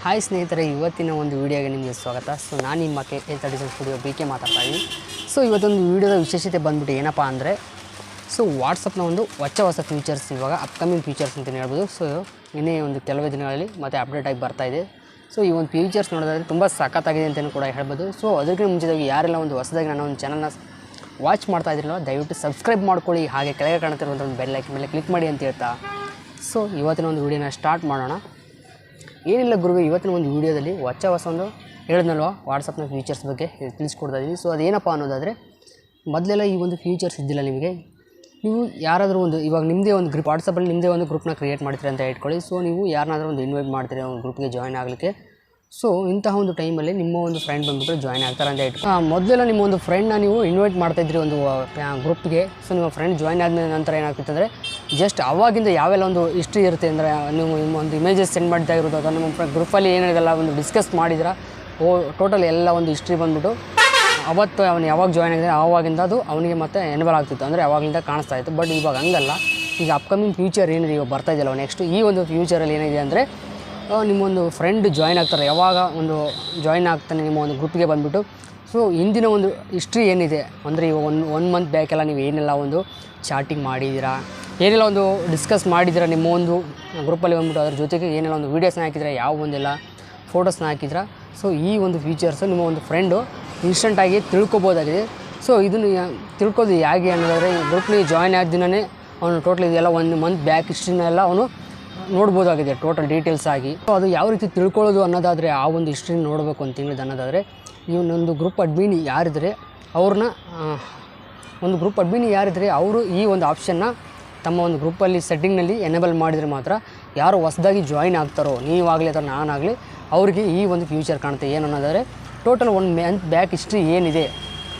Hi ಸ್ನೇಹಿತರೆ, ಇವತ್ತಿನ ಒಂದು ವೀಡಿಯೋಗೆ ನಿಮಗೆ ಸ್ವಾಗತ. ಸೊ ನಾನು ನಿಮ್ಮ ಡಿಸೈನ್ ಸ್ಟುಡಿಯೋ ಬಿಕೆ ಮಾತಾಡ್ತಾ ಇದ್ದೀನಿ. ಸೊ ಇವತ್ತೊಂದು ವೀಡಿಯೋದ ವಿಶೇಷತೆ ಬಂದ್ಬಿಟ್ಟು ಏನಪ್ಪ ಅಂದರೆ, ಸೊ ವಾಟ್ಸಪ್ನ ಒಂದು ಹೊಸ ಫೀಚರ್ಸ್, ಇವಾಗ ಅಪ್ಕಮಿಂಗ್ ಫೀಚರ್ಸ್ ಅಂತಲೇ ಹೇಳ್ಬೋದು. ಸೊ ಇನ್ನೇ ಒಂದು ಕೆಲವೇ ದಿನಗಳಲ್ಲಿ ಮತ್ತೆ ಅಪ್ಡೇಟ್ ಆಗಿ ಬರ್ತಾಯಿದೆ. ಸೊ ಈ ಒಂದು ಫೀಚರ್ಸ್ ನೋಡೋದಾದರೆ ತುಂಬ ಸಖತ್ತಾಗಿದೆ ಅಂತಲೂ ಕೂಡ ಹೇಳ್ಬೋದು. ಸೊ ಅದಕ್ಕಿಂತ ಮುಂಚಿತವಾಗಿ ಯಾರೆಲ್ಲ ಒಂದು ಹೊಸದಾಗಿ ನನ್ನ ಒಂದು ಚಾನಲ್ನ ವಾಚ್ ಮಾಡ್ತಾ ಇದ್ರಲ್ಲ, ದಯವಿಟ್ಟು ಸಬ್ಸ್ಕ್ರೈಬ್ ಮಾಡ್ಕೊಳ್ಳಿ, ಹಾಗೆ ಕೆಳಗೆ ಕಾಣ್ತಿರುವಂಥ ಒಂದು ಬೆಲ್ ಐಕನ್ ಮೇಲೆ ಕ್ಲಿಕ್ ಮಾಡಿ ಅಂತ ಹೇಳ್ತಾ, ಸೊ ಇವತ್ತಿನ ಒಂದು ವೀಡಿಯೋನ ಸ್ಟಾರ್ಟ್ ಮಾಡೋಣ. ಏನಿಲ್ಲ ಗುರುವೆ, ಇವತ್ತಿನ ಒಂದು ವೀಡಿಯೋದಲ್ಲಿ ಹೊಸ ಒಂದು ಹೇಳಿದ್ನಲ್ವ ವಾಟ್ಸಪ್ನ ಫೀಚರ್ಸ್ ಬಗ್ಗೆ ತಿಳಿಸ್ಕೊಡ್ತಾ ಇದ್ದೀನಿ. ಸೊ ಅದೇನಪ್ಪ ಅನ್ನೋದಾದರೆ, ಮೊದಲೆಲ್ಲ ಈ ಒಂದು ಫೀಚರ್ಸ್ ಇದ್ದಿಲ್ಲ ನಿಮಗೆ. ನೀವು ಯಾರಾದರೂ ಒಂದು ಇವಾಗ ನಿಮ್ಮದೇ ಒಂದು ಗ್ರೂಪ್ ವಾಟ್ಸಪ್ಪಲ್ಲಿ ನಿಮ್ಮದೇ ಒಂದು ಗ್ರೂಪ್ನ ಕ್ರಿಯೇಟ್ ಮಾಡ್ತೀರಿ ಅಂತ ಇಟ್ಕೊಳ್ಳಿ. ಸೊ ನೀವು ಯಾರನ್ನಾದರೂ ಒಂದು ಇನ್ವೈಟ್ ಮಾಡ್ತೀರಿ ಒಂದು ಗ್ರೂಪ್ಗೆ ಜಾಯ್ನ್ ಆಗಲಿಕ್ಕೆ. ಸೊ ಇಂತಹ ಒಂದು ಟೈಮಲ್ಲಿ ನಿಮ್ಮ ಒಂದು ಫ್ರೆಂಡ್ ಬಂದುಬಿಟ್ಟು ಜಾಯ್ನ್ ಆಗ್ತಾರೆ ಅಂತ ಇಟ್ಟು ಮೊದಲೆಲ್ಲ ನಿಮ್ಮ ಒಂದು ಫ್ರೆಂಡ್ನ ನೀವು ಇನ್ವೈಟ್ ಮಾಡ್ತಾಯಿದ್ರಿ ಒಂದು ಗ್ರೂಪ್ಗೆ. ಸೊ ನಿಮ್ಮ ಫ್ರೆಂಡ್ ಜಾಯ್ನ್ ಆದ ನಂತರ ಏನಾಗ್ತಿತ್ತು ಅಂದರೆ, ಜಸ್ಟ್ ಅವಾಗಿಂದ ಯಾವೆಲ್ಲ ಒಂದು ಹಿಸ್ಟ್ರಿ ಇರುತ್ತೆ ಅಂದರೆ, ನೀವು ಒಂದು ಇಮೇಜಸ್ ಸೆಂಡ್ ಮಾಡಿದ್ದಾಗಿರೋದು ಅಥವಾ ನಿಮ್ಮ ಗ್ರೂಪಲ್ಲಿ ಏನಿದೆಲ್ಲ ಒಂದು ಡಿಸ್ಕಸ್ ಮಾಡಿದ್ರೆ ಟೋಟಲ್ ಎಲ್ಲ ಒಂದು ಹಿಸ್ಟ್ರಿ ಬಂದುಬಿಟ್ಟು ಅವತ್ತು ಅವನು ಯಾವಾಗ ಜಾಯ್ನ್ ಆಗಿದೆ ಆವಾಗಿಂದ ಅದು ಅವನಿಗೆ ಮತ್ತೆ ಎನೇಬಲ್ ಆಗ್ತಿತ್ತು, ಅಂದರೆ ಅವಾಗಿಂದ ಕಾಣಿಸ್ತಾ ಇತ್ತು. ಬಟ್ ಇವಾಗ ಹಂಗಲ್ಲ. ಈಗ ಅಪ್ಕಮಿಂಗ್ ಫ್ಯೂಚರ್ ಏನಿದೆ ಇವಾಗ ಬರ್ತಾ ಇದೆಯಲ್ಲ ನೆಕ್ಸ್ಟ್, ಈ ಒಂದು ಫ್ಯೂಚರಲ್ಲಿ ಏನಿದೆ ಅಂದರೆ, ನಿಮ್ಮೊಂದು ಫ್ರೆಂಡ್ ಜಾಯ್ನ್ ಆಗ್ತಾರೆ, ಯಾವಾಗ ಒಂದು ಜಾಯ್ನ್ ಆಗ್ತಾನೆ ನಿಮ್ಮ ಒಂದು ಗ್ರೂಪ್ಗೆ ಬಂದುಬಿಟ್ಟು, ಸೊ ಹಿಂದಿನ ಒಂದು ಹಿಸ್ಟ್ರಿ ಏನಿದೆ ಅಂದರೆ, ಈಗ ಒನ್ ಮಂತ್ ಬ್ಯಾಕೆಲ್ಲ ನೀವು ಏನೆಲ್ಲ ಒಂದು ಚಾಟಿಂಗ್ ಮಾಡಿದ್ದೀರಾ, ಏನೆಲ್ಲ ಒಂದು ಡಿಸ್ಕಸ್ ಮಾಡಿದ್ದೀರಾ ನಿಮ್ಮ ಒಂದು ಗ್ರೂಪಲ್ಲಿ ಬಂದುಬಿಟ್ಟು, ಅದ್ರ ಜೊತೆಗೆ ಏನೆಲ್ಲ ಒಂದು ವೀಡಿಯೋಸ್ನ ಹಾಕಿದ್ರೆ, ಯಾವ ಒಂದೆಲ್ಲ ಫೋಟೋಸ್ನ ಹಾಕಿದ್ರೆ, ಸೊ ಈ ಒಂದು ಫೀಚರ್ಸು ನಿಮ್ಮ ಒಂದು ಫ್ರೆಂಡು ಇನ್ಸ್ಟೆಂಟಾಗಿ ತಿಳ್ಕೊಬೋದಾಗಿದೆ. ಸೊ ಇದನ್ನು ತಿಳ್ಕೋದು ಹೇಗೆ ಅನ್ನೋದಾದರೆ, ಗ್ರೂಪ್ನಿಗೆ ಜಾಯ್ನ್ ಆದ ದಿನವೇ ಅವನು ಟೋಟಲ್ ಇದೆಲ್ಲ 1 ಮಂತ್ ಬ್ಯಾಕ್ ಹಿಸ್ಟ್ರಿನೆಲ್ಲ ಅವನು ನೋಡ್ಬೋದಾಗಿದೆ ಟೋಟಲ್ ಡೀಟೇಲ್ಸ್ ಆಗಿ. ಸೊ ಅದು ಯಾವ ರೀತಿ ತಿಳ್ಕೊಳ್ಳೋದು ಅನ್ನೋದಾದರೆ, ಆ ಒಂದು ಹಿಸ್ಟ್ರಿ ನೋಡಬೇಕು ಒಂದು ತಿಂಗಳು ಅನ್ನೋದಾದರೆ, ಇವನೊಂದು ಗ್ರೂಪ್ ಅಡ್ಮಿನ್ ಯಾರಿದ್ರೆ ಅವ್ರನ್ನ ಒಂದು ಗ್ರೂಪ್ ಅಡ್ಮಿನ್ ಯಾರಿದ್ರೆ ಅವರು ಈ ಒಂದು ಆಪ್ಷನ್ನ ತಮ್ಮ ಒಂದು ಗ್ರೂಪಲ್ಲಿ ಸೆಟ್ಟಿಂಗ್ನಲ್ಲಿ ಎನೇಬಲ್ ಮಾಡಿದರೆ ಮಾತ್ರ ಯಾರು ಹೊಸದಾಗಿ ಜಾಯ್ನ್ ಆಗ್ತಾರೋ, ನೀವಾಗಲಿ ಅಥವಾ ನಾನಾಗಲಿ, ಅವ್ರಿಗೆ ಈ ಒಂದು ಫ್ಯೂಚರ್ ಕಾಣುತ್ತೆ. ಏನು ಅನ್ನೋದಾದರೆ, ಟೋಟಲ್ 1 ಮಂತ್ ಬ್ಯಾಕ್ ಹಿಸ್ಟ್ರಿ ಏನಿದೆ,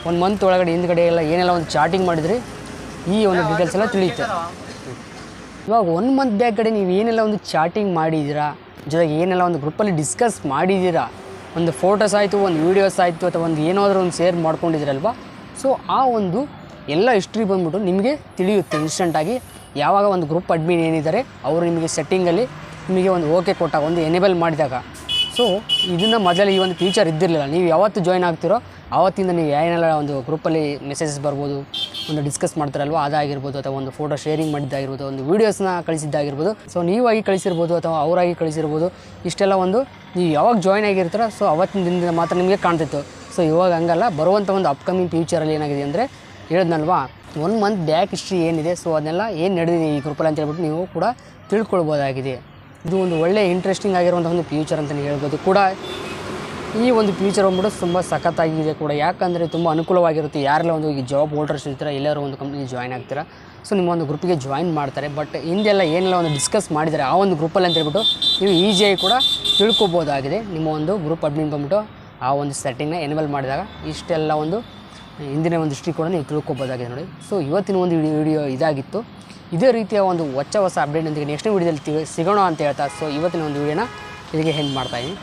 1 ಮಂತ್ ಒಳಗಡೆ ಹಿಂದ್ಗಡೆ ಎಲ್ಲ ಏನೆಲ್ಲ ಒಂದು ಚಾಟಿಂಗ್ ಮಾಡಿದರೆ ಈ ಒಂದು ಡೀಟೇಲ್ಸ್ ಎಲ್ಲ ತಿಳಿಯುತ್ತೆ. ಇವಾಗ 1 ಮಂತ್ ಬ್ಯಾಕ್ ಕಡೆ ನೀವು ಏನೆಲ್ಲ ಒಂದು ಚಾಟಿಂಗ್ ಮಾಡಿದ್ದೀರಾ, ಜೊತೆಗೆ ಏನೆಲ್ಲ ಒಂದು ಗ್ರೂಪಲ್ಲಿ ಡಿಸ್ಕಸ್ ಮಾಡಿದ್ದೀರಾ, ಒಂದು ಫೋಟೋಸ್ ಆಯಿತು, ಒಂದು ವೀಡಿಯೋಸ್ ಆಯಿತು, ಅಥವಾ ಒಂದು ಏನಾದರೂ ಒಂದು ಶೇರ್ ಮಾಡ್ಕೊಂಡಿದ್ದೀರಲ್ವ, ಸೊ ಆ ಒಂದು ಎಲ್ಲ ಹಿಸ್ಟ್ರಿ ಬಂದ್ಬಿಟ್ಟು ನಿಮಗೆ ತಿಳಿಯುತ್ತೆ ಇನ್ಸ್ಟೆಂಟಾಗಿ. ಯಾವಾಗ ಒಂದು ಗ್ರೂಪ್ ಅಡ್ಮಿನ್ ಏನಿದ್ದಾರೆ ಅವರು ನಿಮಗೆ ಸೆಟ್ಟಿಂಗಲ್ಲಿ ನಿಮಗೆ ಒಂದು ಓಕೆ ಕೊಟ್ಟಾಗ, ಒಂದು ಎನೇಬಲ್ ಮಾಡಿದಾಗ. ಸೊ ಇದನ್ನು ಮೊದಲೇ ಈ ಒಂದು ಫೀಚರ್ ಇದ್ದಿರಲಿಲ್ಲ. ನೀವು ಯಾವತ್ತು ಜಾಯ್ನ್ ಆಗ್ತಿರೋ ಆವತ್ತಿಂದ ನೀವು ಏನೆಲ್ಲ ಒಂದು ಗ್ರೂಪಲ್ಲಿ ಮೆಸೇಜಸ್ ಬರ್ಬೋದು, ಒಂದು ಡಿಸ್ಕಸ್ ಮಾಡ್ತಾರಲ್ವ ಅದಾಗಿರ್ಬೋದು, ಅಥವಾ ಒಂದು ಫೋಟೋ ಶೇರಿಂಗ್ ಮಾಡಿದ್ದಾಗಿರ್ಬೋದು, ಒಂದು ವೀಡಿಯೋಸ್ನ ಕಳಿಸಿದ್ದಾಗಿರ್ಬೋದು, ಸೊ ನೀವಾಗಿ ಕಳಿಸಿರ್ಬೋದು ಅಥವಾ ಅವರಾಗಿ ಕಳಿಸಿರ್ಬೋದು, ಇಷ್ಟೆಲ್ಲ ಒಂದು ನೀವು ಯಾವಾಗ ಜಾಯ್ನ್ ಆಗಿರ್ತೀರೋ ಸೊ ಅವತ್ತಿನ ದಿನದಿಂದ ಮಾತ್ರ ನಿಮಗೆ ಕಾಣ್ತಿತ್ತು. ಸೊ ಇವಾಗ ಹಂಗಲ್ಲ. ಬರುವಂಥ ಒಂದು ಅಪ್ಕಮಿಂಗ್ ಫ್ಯೂಚರಲ್ಲಿ ಏನಾಗಿದೆ ಅಂದರೆ, ಹೇಳಿದ್ನಲ್ವಾ 1 ಮಂತ್ ಬ್ಯಾಕ್ ಹಿಸ್ಟ್ರಿ ಏನಿದೆ, ಸೊ ಅದನ್ನೆಲ್ಲ ಏನು ನಡೆದಿದೆ ಈ ಗ್ರೂಪಲ್ಲಿ ಅಂತ ಹೇಳ್ಬಿಟ್ಟು ನೀವು ಕೂಡ ತಿಳ್ಕೊಳ್ಬೋದಾಗಿದೆ. ಇದು ಒಂದು ಒಳ್ಳೆ ಇಂಟ್ರೆಸ್ಟಿಂಗ್ ಆಗಿರುವಂಥ ಒಂದು ಫ್ಯೂಚರ್ ಅಂತಲೇ ಹೇಳ್ಬೋದು ಕೂಡ. ಈ ಒಂದು ಫ್ಯೂಚರ್ ಬಂದ್ಬಿಟ್ಟು ತುಂಬ ಸಖತ್ತಾಗಿದೆ ಕೂಡ, ಯಾಕಂದರೆ ತುಂಬ ಅನುಕೂಲವಾಗಿರುತ್ತೆ. ಯಾರೆಲ್ಲ ಒಂದು ಈ ಜಾಬ್ ಹೋಲ್ಡರ್ಸ್ ಇರ್ತೀರ, ಎಲ್ಲರೂ ಒಂದು ಕಂಪ್ನಿ ಜಾಯ್ನ್ ಆಗ್ತೀರಾ, ಸೊ ನಿಮ್ಮ ಒಂದು ಗ್ರೂಪಿಗೆ ಜಾಯ್ನ್ ಮಾಡ್ತಾರೆ. ಬಟ್ ಹಿಂದೆಲ್ಲ ಏನೆಲ್ಲ ಒಂದು ಡಿಸ್ಕಸ್ ಮಾಡಿದ್ದಾರೆ ಆ ಒಂದು ಗ್ರೂಪಲ್ಲಿ ಅಂತ ಹೇಳ್ಬಿಟ್ಟು ನೀವು ಈಸಿಯಾಗಿ ಕೂಡ ತಿಳ್ಕೊಬೋದಾಗಿದೆ. ನಿಮ್ಮ ಒಂದು ಗ್ರೂಪ್ ಅಡ್ಮಿನ್ ಬಂದ್ಬಿಟ್ಟು ಆ ಒಂದು ಸೆಟ್ಟಿಂಗ್ನ ಎನೇಬಲ್ ಮಾಡಿದಾಗ ಇಷ್ಟೆಲ್ಲ ಒಂದು ಹಿಂದಿನ ಒಂದು ಹಿಸ್ಟ್ರಿ ಕೂಡ ನೀವು ತಿಳ್ಕೊಬೋದಾಗಿದೆ ನೋಡಿ. ಸೊ ಇವತ್ತಿನ ಒಂದು ವಿಡಿಯೋ ಇದಾಗಿತ್ತು. ಇದೇ ರೀತಿಯ ಒಂದು ಹೊಸ ಅಪ್ಡೇಟ್ ಅಂತಿಗೆ ನೆಕ್ಸ್ಟ್ ವೀಡಿಯೋದಲ್ಲಿ ಸಿಗೋಣ ಅಂತ ಹೇಳ್ತಾ, ಸೊ ಇವತ್ತಿನ ಒಂದು ವೀಡಿಯೋನ ಇಲ್ಲಿಗೆ ಎಂಡ್ ಮಾಡ್ತಾಯಿದ್ದೀನಿ.